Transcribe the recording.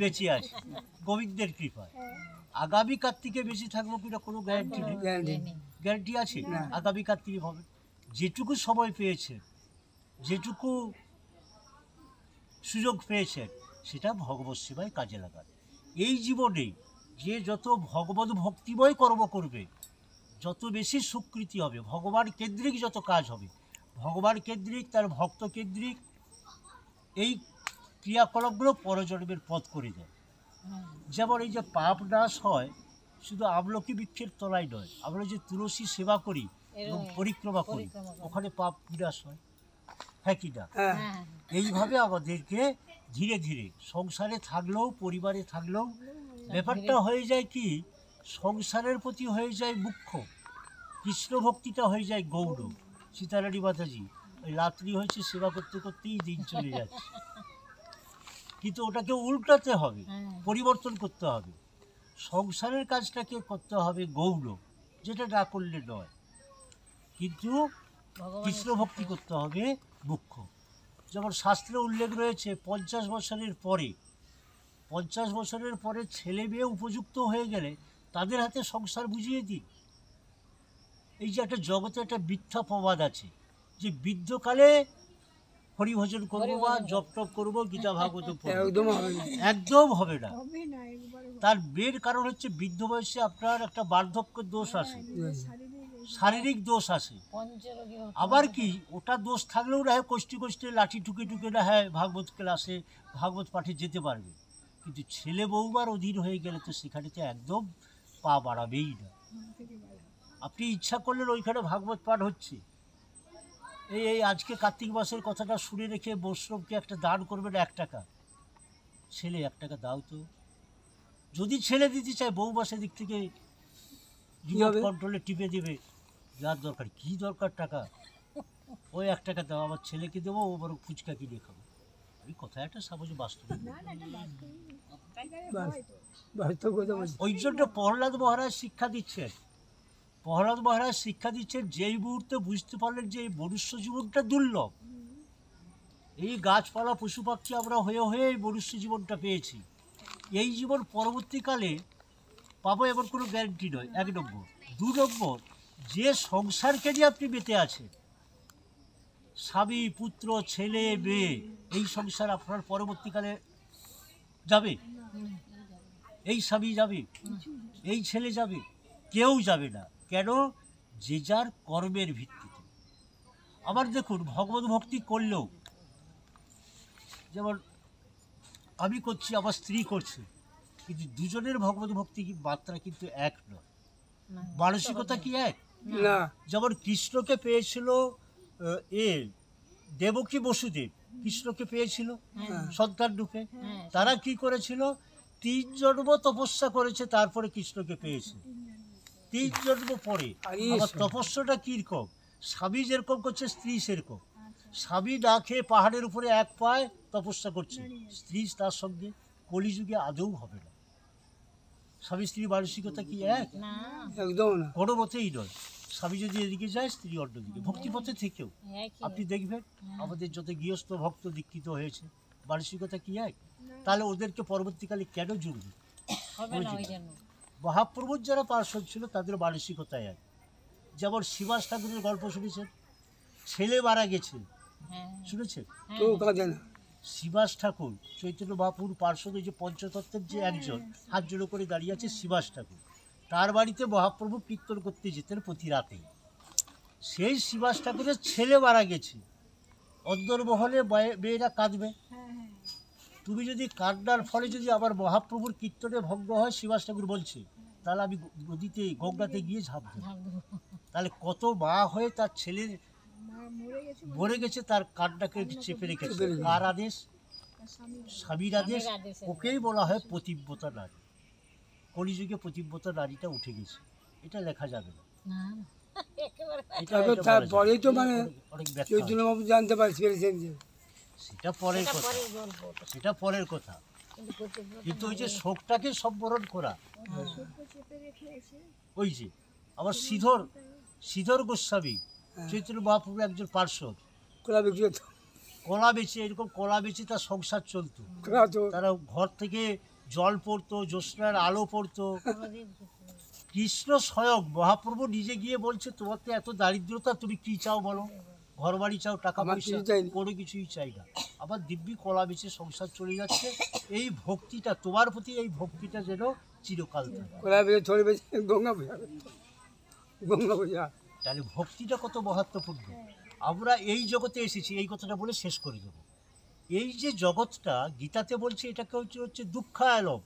বেঁচে আছি গোবিন্দের কৃপায়। আগামী কার্তিকে বেশি থাকবো কিনা কোনো গ্যারান্টি নেই। গ্যারান্টি আছে আগামী কার্তিকে হবে। যেটুকু সময় পেয়েছে, যেটুকু সুযোগ পেয়েছেন, সেটা ভগবত সেবায় কাজে লাগান। এই জীবনে যে যত ভগবত ভক্তিময় কর্ম করবে, যত বেশি স্বীকৃতি হবে, ভগবান কেন্দ্রিক যত কাজ হবে, ভগবান কেন্দ্রিক, তার ভক্ত কেন্দ্রিক, এই ক্রিয়াকলাপগুলো পরজন্মের পথ করে দেয়। যেমন এই যে পাপ নাশ হয় শুধু আমলকি বৃক্ষের তলায় নয়, আমরা যে তুলসী সেবা করি এবং পরিক্রমা করি, ওখানে পাপ বিনাশ হয়, হ্যাঁ কি না? এইভাবে আমাদেরকে ধীরে ধীরে সংসারে থাকলেও, পরিবারে থাকলেও ব্যাপারটা হয়ে যায় কি, সংসারের প্রতি হয়ে যায় মুখ্য, কৃষ্ণ ভক্তিটা হয়ে যায় গৌণ। সীতারানী মাতাজি ওই রাত্রি হয়েছে, সেবা করতে করতেই দিন চলে যাচ্ছে, কিন্তু ওটাকে উল্টাতে হবে, পরিবর্তন করতে হবে। সংসারের কাজটাকে করতে হবে গৌণ, যেটা না করলে নয়, কিন্তু কৃষ্ণ ভক্তি করতে হবে মুখ্য। যেমন শাস্ত্রে উল্লেখ রয়েছে 50 বছরের পরে ছেলে মেয়ে উপযুক্ত হয়ে গেলে তাদের হাতে সংসার বুঝিয়ে দিন। এই যে একটা জগতে একটা মিথ্যা প্রবাদ আছে যে বৃদ্ধকালে হরিভজন করবো বা জপ টপ করবো, গীতা ভাগবত একদম হবে না। তার মেন কারণ হচ্ছে বৃদ্ধ বয়সে আপনার একটা বার্ধক্যের দোষ আসে, শারীরিক দোষ আসে। আবার কি ওটা দোষ থাকলেও না হয় কষ্টে কষ্টে লাঠি ঠুকে ঠুকে না হয় ভাগবত ক্লাসে, ভাগবত পাঠে যেতে পারবে, কিন্তু ছেলে বউবার অধীন হয়ে গেলে তো সেখানে তো একদম পা বাড়াবেই না। আপনি ইচ্ছা করলেন ওইখানে ভাগবত পাঠ হচ্ছে, এই আজকে কার্তিক মাসের কথাটা শুনে রেখে বৈষ্ণবকে একটা দান করবেন 1 টাকা, ছেলে 1 টাকা দাও তো। যদি ছেলে দিতে চায়, বউ মাসের দিক থেকে রিমোট কন্ট্রোলে টিপে দেবে, যার দরকার, কি দরকার টাকা, ওই 1 টাকা দাও, আমার ছেলেকে দেবো, ও বরং ফুচকা কিনে খাবো। এই কথা একটা সামাজিক বাস্তব। ওই জন্য প্রহ্লাদ মহারাজ শিক্ষা দিচ্ছেন, যেই মুহূর্তে বুঝতে পারলেন যে এই মনুষ্য জীবনটা দুর্লভ, এই গাছপালা পশু পাখি আমরা হয়ে হয়ে এই মনুষ্য জীবনটা পেয়েছি, এই জীবন পরবর্তীকালে পাবো এমন কোনো গ্যারান্টি নয়, 1 নম্বর। 2 নম্বর, যে সংসারকে নিয়ে আপনি বেঁচে আছেন, স্বামী পুত্র ছেলে মেয়ে, এই সংসার আপনার পরবর্তীকালে যাবে? এই স্বামী যাবে, এই ছেলে যাবে? কেউ যাবে না। কেন? যে যার কর্মের ভিত্তিতে। আবার দেখুন, ভগবত ভক্তি করলেও, যেমন আমি করছি, আমার স্ত্রী করছে, কিন্তু দুজনের ভগবত ভক্তি মাত্রা কিন্তু এক নয়, মানসিকতা কি এক না। যেমন কৃষ্ণকে পেয়েছিল দেবকী বসুদেব, কৃষ্ণকে পেয়েছিল সন্তান রূপে, তারা কি করেছিল, 3 জন্ম তপস্যা করেছে, তারপরে কৃষ্ণকে পেয়েছে। 3 জন্ম পরে। আবার তপস্যাটা কিরকম, স্বামী যেরকম করছে স্ত্রী সেরকম। স্বামী না খেয়ে পাহাড়ের উপরে 1 পায়ে তপস্যা করছে, স্ত্রী তার সঙ্গে, কলিযুগে আদৌ হবে না। স্বামী স্ত্রী মানসিকতা কি এক? একদম না, কোনো মতেই নয়। স্বামী যদি এদিকে যায়, স্ত্রী অন্যদিকে। ভক্তিপথে থেকেও আপনি দেখবেন আমাদের যত গৃহস্থ ভক্ত দীক্ষিত হয়েছে, মানসিকতা কি এক? তাহলে ওদেরকে পরবর্তীকালে কেন জুড়বে? মহাপ্রভুর যারা পার্শ্বদ ছিল তাদের মানসিকতা এক। যেমন শিবাস ঠাকুরের গল্প শুনেছেন, ছেলে মারা গেছে, শুনেছেন? শিবাস ঠাকুর চৈতন্য মহাপ্রভুর পার্শ্বদ, যে পঞ্চতত্ত্বের যে একজন, হাত জোড়ো করে দাঁড়িয়ে আছে শিবাস ঠাকুর, তার বাড়িতে মহাপ্রভু কীর্তন করতে যেতেন প্রতি রাতে। সেই শিবাস ঠাকুরের ছেলে মারা গেছে, অন্দরমহলে মেয়েরা কাঁদবে, তুমি যদি কান্নার ফলে যদি আবার মহাপ্রভুর কীর্তনে ভঙ্গ হয়, শিবাস ঠাকুর বলছে, তাহলে আমি নদীতে গঙ্গাতে গিয়ে ঝাঁপ দেব। তাহলে কত মা হয়ে তার ছেলের মরে গেছে, তার কান্নাকে চেপে রেখেছে, কার আদেশ? স্বামীর আদেশ। ওকেই বলা হয় পতিব্রতা নারী। কলিযুগে পতিব্রতা নারীটা উঠে গেছে, এটা লেখা যাবে না। সেটা পরের কথা, কিন্তু ওই যে শোকটাকে সম্বরণ করা, ওই যে আবার শ্রীধর গোস্বামী চৈতন্য মহাপ্রভুর একজন পার্শ্বদ, কলা বেচে, এরকম কলা বেচে তার সংসার চলতো। তারা ঘর থেকে জল পড়তো, জ্যোৎস্নার আলো পড়তো। কৃষ্ণ স্বয়ং মহাপ্রভু নিজে গিয়ে বলছে, তোমার তো এত দারিদ্রতা, তুমি কি চাও বলো? ঘর বাড়ি চাও, টাকা পয়সা, কোনো কিছুই চাই না। আবার দিব্যি কলা বেচে সংসার চলে যাচ্ছে। এই ভক্তিটা তোমার প্রতি, এই ভক্তিটা যেন চিরকাল থাকে। তাহলে ভক্তিটা কত মহত্বপূর্ণ। আমরা এই জগতে এসেছি, এই কথাটা বলে শেষ করে দেবো। এই যে জগৎটা গীতাতে বলছে, এটাকে হচ্ছে দুঃখায়লম।